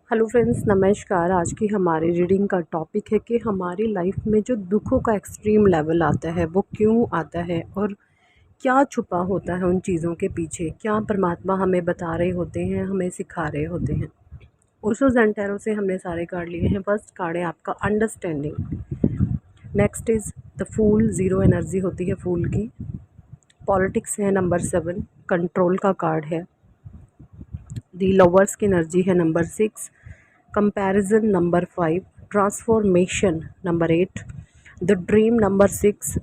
Hello friends, नमस्कार। आज की हमारी रीडिंग का टॉपिक है कि हमारी लाइफ में जो दुखों का एक्सट्रीम लेवल आता है वो क्यों आता है और क्या छुपा होता है उन चीज़ों के पीछे। क्या परमात्मा हमें बता रहे होते हैं, हमें सिखा रहे होते हैं। ओशो ज़ेंटेरो से हमने सारे कार्ड लिए हैं। फर्स्ट कार्ड है आपका understanding. Next is the fool, zero energy होती है फूल की। पॉलिटिक्स है नंबर 7, कंट्रोल का कार्ड है। दी लवर्स की एनर्जी है number 6, comparison number 5, transformation number 8, the dream number 6,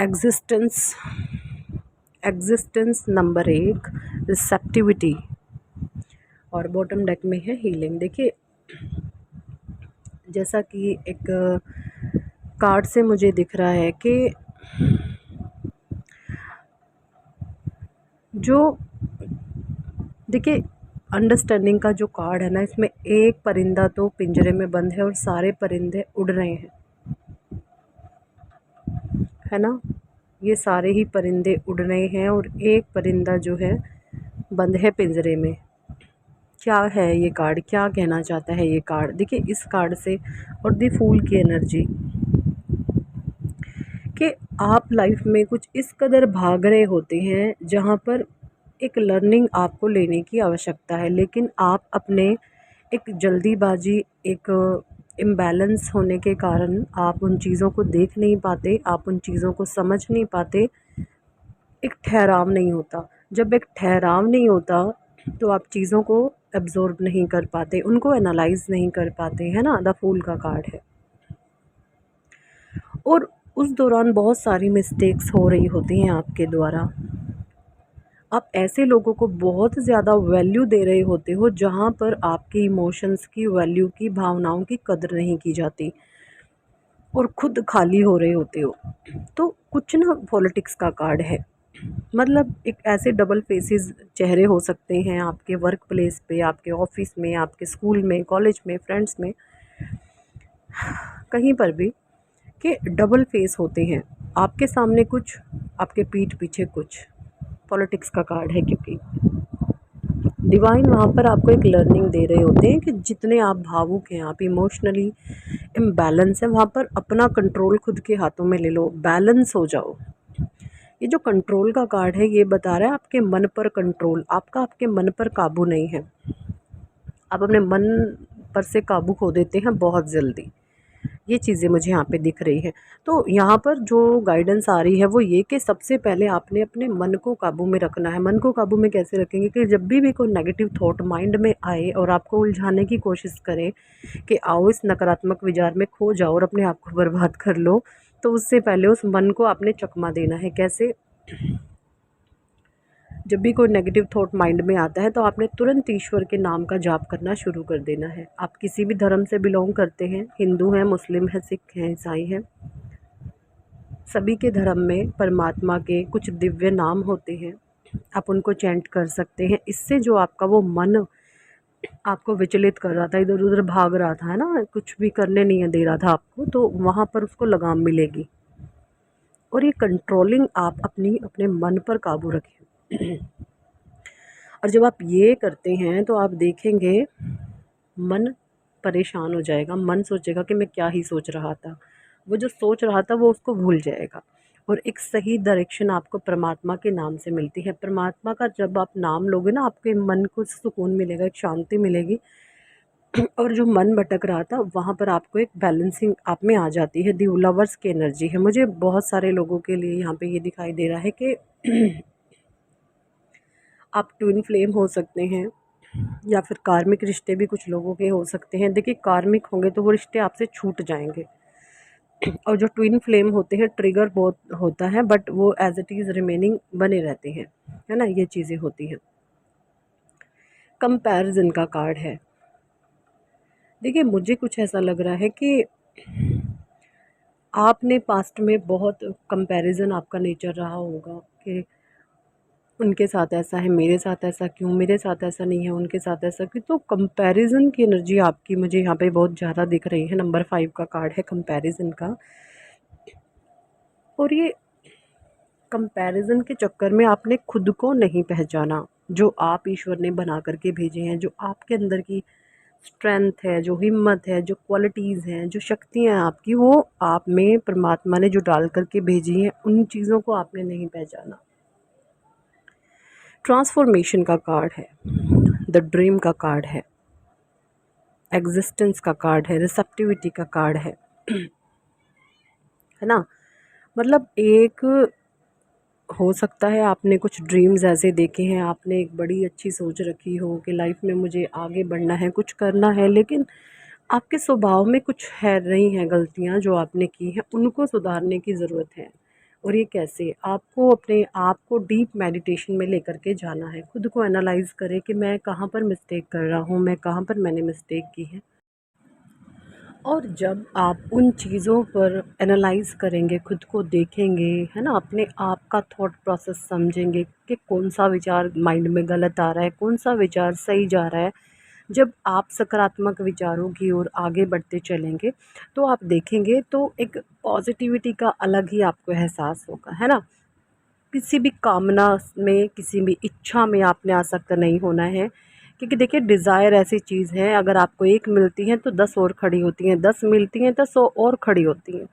existence existence number 1, receptivity, और बॉटम डेक में है हीलिंग। देखिए, जैसा कि एक कार्ड से मुझे दिख रहा है कि जो देखिए अंडरस्टैंडिंग का जो कार्ड है ना, इसमें एक परिंदा तो पिंजरे में बंद है और सारे परिंदे उड़ रहे हैं, है ना। ये सारे ही परिंदे उड़ रहे हैं और एक परिंदा जो है बंद है पिंजरे में। क्या है ये कार्ड, क्या कहना चाहता है ये कार्ड? देखिए इस कार्ड से और दी फूल की एनर्जी कि आप लाइफ में कुछ इस कदर भाग रहे होते हैं जहाँ पर एक लर्निंग आपको लेने की आवश्यकता है, लेकिन आप अपने एक जल्दीबाजी, एक इम्बैलेंस होने के कारण आप उन चीज़ों को देख नहीं पाते, आप उन चीज़ों को समझ नहीं पाते। एक ठहराव नहीं होता। जब एक ठहराव नहीं होता तो आप चीज़ों को एब्ज़ॉर्ब नहीं कर पाते, उनको एनालाइज़ नहीं कर पाते, है ना। द फूल का कार्ड है और उस दौरान बहुत सारी मिस्टेक्स हो रही होती हैं आपके द्वारा। आप ऐसे लोगों को बहुत ज़्यादा वैल्यू दे रहे होते हो जहाँ पर आपके इमोशंस की वैल्यू की, भावनाओं की कदर नहीं की जाती और खुद खाली हो रहे होते हो। तो कुछ ना पॉलिटिक्स का कार्ड है, मतलब एक ऐसे डबल फेसेस चेहरे हो सकते हैं आपके वर्क प्लेस पे, आपके ऑफिस में, आपके स्कूल में, कॉलेज में, फ्रेंड्स में, कहीं पर भी, कि डबल फेस होते हैं। आपके सामने कुछ, आपके पीठ पीछे कुछ। पॉलिटिक्स का कार्ड है क्योंकि डिवाइन वहाँ पर आपको एक लर्निंग दे रहे होते हैं कि जितने आप भावुक हैं, आप इमोशनली इम्बैलेंस हैं, वहाँ पर अपना कंट्रोल खुद के हाथों में ले लो, बैलेंस हो जाओ। ये जो कंट्रोल का कार्ड है ये बता रहा है आपके मन पर कंट्रोल, आपका आपके मन पर काबू नहीं है। आप अपने मन पर से काबू खो देते हैं बहुत जल्दी। ये चीज़ें मुझे यहाँ पे दिख रही है। तो यहाँ पर जो गाइडेंस आ रही है वो ये कि सबसे पहले आपने अपने मन को काबू में रखना है। मन को काबू में कैसे रखेंगे कि जब भी कोई नेगेटिव थॉट माइंड में आए और आपको उलझाने की कोशिश करें कि आओ इस नकारात्मक विचार में खो जाओ और अपने आप को बर्बाद कर लो, तो उससे पहले उस मन को आपने चकमा देना है। कैसे? जब भी कोई नेगेटिव थॉट माइंड में आता है तो आपने तुरंत ईश्वर के नाम का जाप करना शुरू कर देना है। आप किसी भी धर्म से बिलोंग करते हैं, हिंदू हैं, मुस्लिम हैं, सिख हैं, ईसाई हैं, सभी के धर्म में परमात्मा के कुछ दिव्य नाम होते हैं, आप उनको चैंट कर सकते हैं। इससे जो आपका वो मन आपको विचलित कर रहा था, इधर उधर भाग रहा था, है ना, कुछ भी करने नहीं दे रहा था आपको, तो वहाँ पर उसको लगाम मिलेगी। और ये कंट्रोलिंग आप अपने मन पर काबू रखें। और जब आप ये करते हैं तो आप देखेंगे मन परेशान हो जाएगा, मन सोचेगा कि मैं क्या ही सोच रहा था। वो जो सोच रहा था वो उसको भूल जाएगा और एक सही डायरेक्शन आपको परमात्मा के नाम से मिलती है। परमात्मा का जब आप नाम लोगे ना, आपके मन को सुकून मिलेगा, एक शांति मिलेगी। और जो मन भटक रहा था वहाँ पर आपको एक बैलेंसिंग आप में आ जाती है। दी लवर्स की एनर्जी है। मुझे बहुत सारे लोगों के लिए यहाँ पे ये दिखाई दे रहा है कि आप ट्विन फ्लेम हो सकते हैं या फिर कार्मिक रिश्ते भी कुछ लोगों के हो सकते हैं। देखिए कार्मिक होंगे तो वो रिश्ते आपसे छूट जाएंगे और जो ट्विन फ्लेम होते हैं ट्रिगर बहुत होता है बट वो एज इट इज़ रिमेनिंग बने रहते हैं, है ना। ये चीज़ें होती हैं। कंपैरिजन का कार्ड है। देखिए मुझे कुछ ऐसा लग रहा है कि आपने पास्ट में बहुत कंपैरिजन आपका नेचर रहा होगा कि उनके साथ ऐसा है, मेरे साथ ऐसा क्यों, मेरे साथ ऐसा नहीं है, उनके साथ ऐसा क्यों। तो कंपैरिजन की एनर्जी आपकी मुझे यहाँ पे बहुत ज़्यादा दिख रही है। नंबर 5 का कार्ड है कंपैरिजन का। और ये कंपैरिजन के चक्कर में आपने खुद को नहीं पहचाना। जो आप ईश्वर ने बना करके भेजे हैं, जो आपके अंदर की स्ट्रेंथ है, जो हिम्मत है, जो क्वालिटीज़ हैं, जो शक्तियाँ हैं आपकी, वो आप में परमात्मा ने जो डाल करके भेजी हैं, उन चीज़ों को आपने नहीं पहचाना। ट्रांसफॉर्मेशन का कार्ड है, द ड्रीम का कार्ड है, एग्जिस्टेंस का कार्ड है, रिसेप्टिविटी का कार्ड है ना। मतलब एक हो सकता है आपने कुछ ड्रीम्स ऐसे देखे हैं, आपने एक बड़ी अच्छी सोच रखी हो कि लाइफ में मुझे आगे बढ़ना है, कुछ करना है, लेकिन आपके स्वभाव में कुछ है रही हैं गलतियाँ जो आपने की हैं, उनको सुधारने की ज़रूरत है। और ये कैसे? आपको अपने आप को डीप मेडिटेशन में लेकर के जाना है, खुद को एनालाइज़ करें कि मैं कहाँ पर मिस्टेक कर रहा हूँ, मैं कहाँ पर मैंने मिस्टेक की है। और जब आप उन चीज़ों पर एनालाइज़ करेंगे, खुद को देखेंगे, है ना, अपने आप का थॉट प्रोसेस समझेंगे कि कौन सा विचार माइंड में गलत आ रहा है, कौन सा विचार सही जा रहा है। जब आप सकारात्मक विचारों की ओर आगे बढ़ते चलेंगे, तो आप देखेंगे तो एक पॉजिटिविटी का अलग ही आपको एहसास होगा, है ना। किसी भी कामना में, किसी भी इच्छा में आपने आसक्त नहीं होना है, क्योंकि देखिए डिज़ायर ऐसी चीज़ है, अगर आपको एक मिलती है तो 10 और खड़ी होती हैं, 10 मिलती हैं तो 100 और खड़ी होती हैं।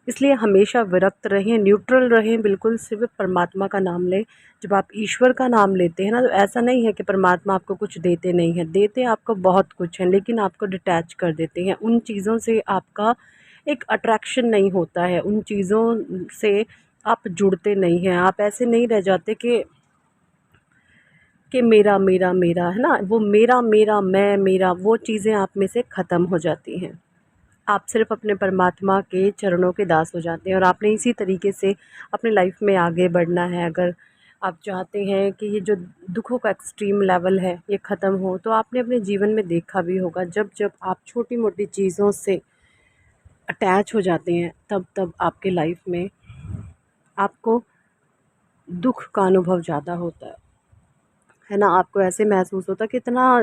इसलिए हमेशा विरक्त रहें, न्यूट्रल रहें, बिल्कुल सिर्फ़ परमात्मा का नाम लें। जब आप ईश्वर का नाम लेते हैं ना, तो ऐसा नहीं है कि परमात्मा आपको कुछ देते नहीं हैं, देते आपको बहुत कुछ हैं, लेकिन आपको डिटैच कर देते हैं। उन चीज़ों से आपका एक अट्रैक्शन नहीं होता है, उन चीज़ों से आप जुड़ते नहीं हैं, आप ऐसे नहीं रह जाते कि मेरा मेरा मेरा, है ना, वो मेरा मेरा मैं मेरा, वो चीज़ें आप में से ख़त्म हो जाती हैं। आप सिर्फ़ अपने परमात्मा के चरणों के दास हो जाते हैं, और आपने इसी तरीके से अपनी लाइफ में आगे बढ़ना है। अगर आप चाहते हैं कि ये जो दुखों का एक्सट्रीम लेवल है ये ख़त्म हो, तो आपने अपने जीवन में देखा भी होगा, जब जब आप छोटी मोटी चीज़ों से अटैच हो जाते हैं, तब तब आपके लाइफ में आपको दुख का अनुभव ज़्यादा होता है ना। आपको ऐसे महसूस होता है कि इतना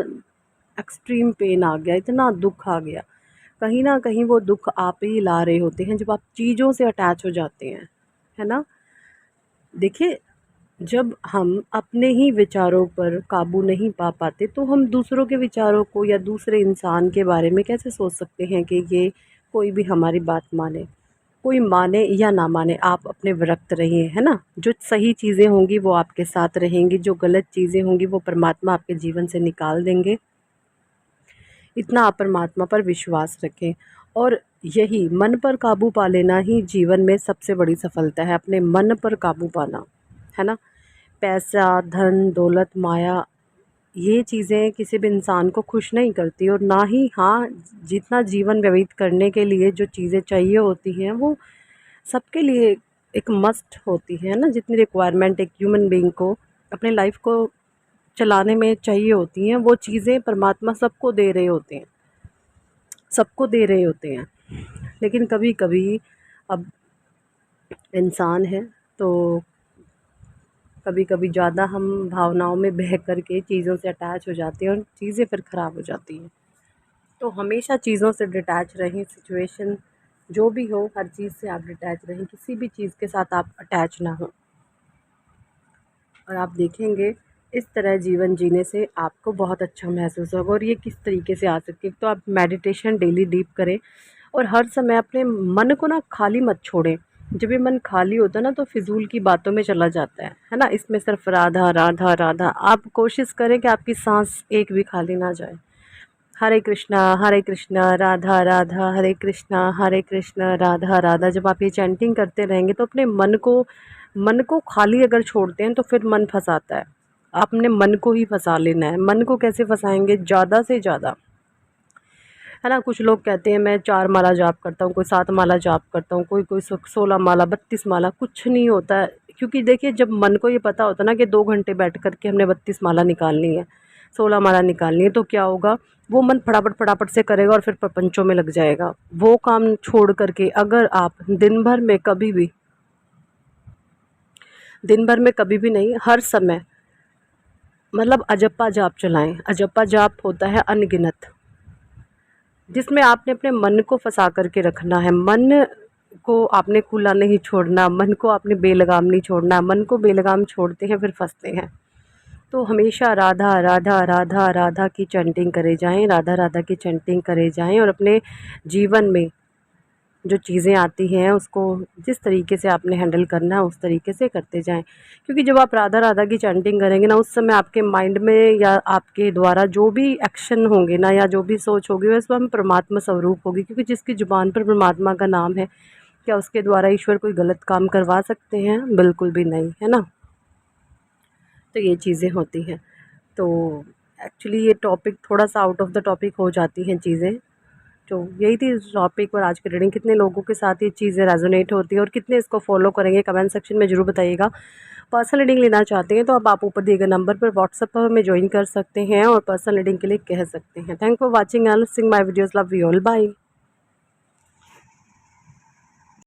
एक्सट्रीम पेन आ गया, इतना दुख आ गया। कहीं न कहीं वो दुख आप ही ला रहे होते हैं, जब आप चीज़ों से अटैच हो जाते हैं, है ना। देखिए, जब हम अपने ही विचारों पर काबू नहीं पा पाते, तो हम दूसरों के विचारों को या दूसरे इंसान के बारे में कैसे सोच सकते हैं कि ये कोई भी हमारी बात माने। कोई माने या ना माने, आप अपने विरक्त रहिए, है ना। जो सही चीज़ें होंगी वो आपके साथ रहेंगी, जो गलत चीज़ें होंगी वो परमात्मा आपके जीवन से निकाल देंगे। इतना आप परमात्मा पर विश्वास रखें, और यही मन पर काबू पा लेना ही जीवन में सबसे बड़ी सफलता है, अपने मन पर काबू पाना, है ना। पैसा, धन, दौलत, माया, ये चीज़ें किसी भी इंसान को खुश नहीं करती, और ना ही, हाँ, जितना जीवन व्यतीत करने के लिए जो चीज़ें चाहिए होती हैं वो सबके लिए एक मस्ट होती है ना। जितनी रिक्वायरमेंट एक ह्यूमन बीइंग को अपने लाइफ को चलाने में चाहिए होती हैं, वो चीज़ें परमात्मा सबको दे रहे होते हैं, सबको दे रहे होते हैं। लेकिन कभी कभी, अब इंसान है तो कभी कभी ज़्यादा हम भावनाओं में बह कर के चीज़ों से अटैच हो जाते हैं, और चीज़ें फिर ख़राब हो जाती हैं। तो हमेशा चीज़ों से डिटैच रहें, सिचुएशन जो भी हो हर चीज़ से आप डिटैच रहें, किसी भी चीज़ के साथ आप अटैच ना हो। और आप देखेंगे इस तरह जीवन जीने से आपको बहुत अच्छा महसूस होगा। और ये किस तरीके से आ सकती है, तो आप मेडिटेशन डेली डीप करें, और हर समय अपने मन को ना खाली मत छोड़ें। जब ये मन खाली होता है ना, तो फिजूल की बातों में चला जाता है ना। इसमें सिर्फ राधा राधा राधा, आप कोशिश करें कि आपकी सांस एक भी खाली ना जाए। हरे कृष्णा राधा राधा, हरे कृष्णा राधा राधा, जब आप ये चैंटिंग करते रहेंगे तो अपने मन को खाली अगर छोड़ते हैं तो फिर मन फंसाता है। आपने मन को ही फंसा लेना है। मन को कैसे फंसाएंगे? ज़्यादा से ज़्यादा, है ना। कुछ लोग कहते हैं मैं 4 माला जाप करता हूँ, कोई 7 माला जाप करता हूँ, कोई कोई 16 माला, 32 माला, कुछ नहीं होता है। क्योंकि देखिए, जब मन को ये पता होता है ना कि 2 घंटे बैठ कर के हमने 32 माला निकालनी है, 16 माला निकालनी है, तो क्या होगा, वो मन फटाफट फटाफट से करेगा और फिर प्रपंचों में लग जाएगा। वो काम छोड़ करके अगर आप दिन भर में कभी भी नहीं, हर समय, मतलब अजप्पा जाप चलाएं। अजप्पा जाप होता है अनगिनत, जिसमें आपने अपने मन को फंसा करके रखना है। मन को आपने खुला नहीं छोड़ना, मन को आपने बेलगाम नहीं छोड़ना। मन को बेलगाम छोड़ते हैं फिर फंसते हैं। तो हमेशा राधा राधा राधा राधा की चैंटिंग करे जाएं, राधा राधा की चैंटिंग करे जाएं और अपने जीवन में जो चीज़ें आती हैं उसको जिस तरीके से आपने हैंडल करना है उस तरीके से करते जाएं। क्योंकि जब आप राधा राधा की चैंटिंग करेंगे ना, उस समय आपके माइंड में या आपके द्वारा जो भी एक्शन होंगे ना, या जो भी सोच होगी, वह सब परमात्मा स्वरूप होगी। क्योंकि जिसकी ज़ुबान पर परमात्मा का नाम है, क्या उसके द्वारा ईश्वर कोई गलत काम करवा सकते हैं? बिल्कुल भी नहीं, है ना। तो ये चीज़ें होती हैं। तो एक्चुअली ये टॉपिक थोड़ा सा आउट ऑफ द टॉपिक हो जाती हैं चीज़ें। तो यही थी इस टॉपिक पर आज की रीडिंग। कितने लोगों के साथ ये चीज़ें रेजोनेट होती है और कितने इसको फॉलो करेंगे, कमेंट सेक्शन में ज़रूर बताइएगा। पर्सनल रीडिंग लेना चाहते हैं तो अब आप ऊपर दिए गए नंबर पर व्हाट्सएप पर हमें ज्वाइन कर सकते हैं और पर्सनल रीडिंग के लिए कह सकते हैं। Thank for watching and listening my videos. Love you all, bye.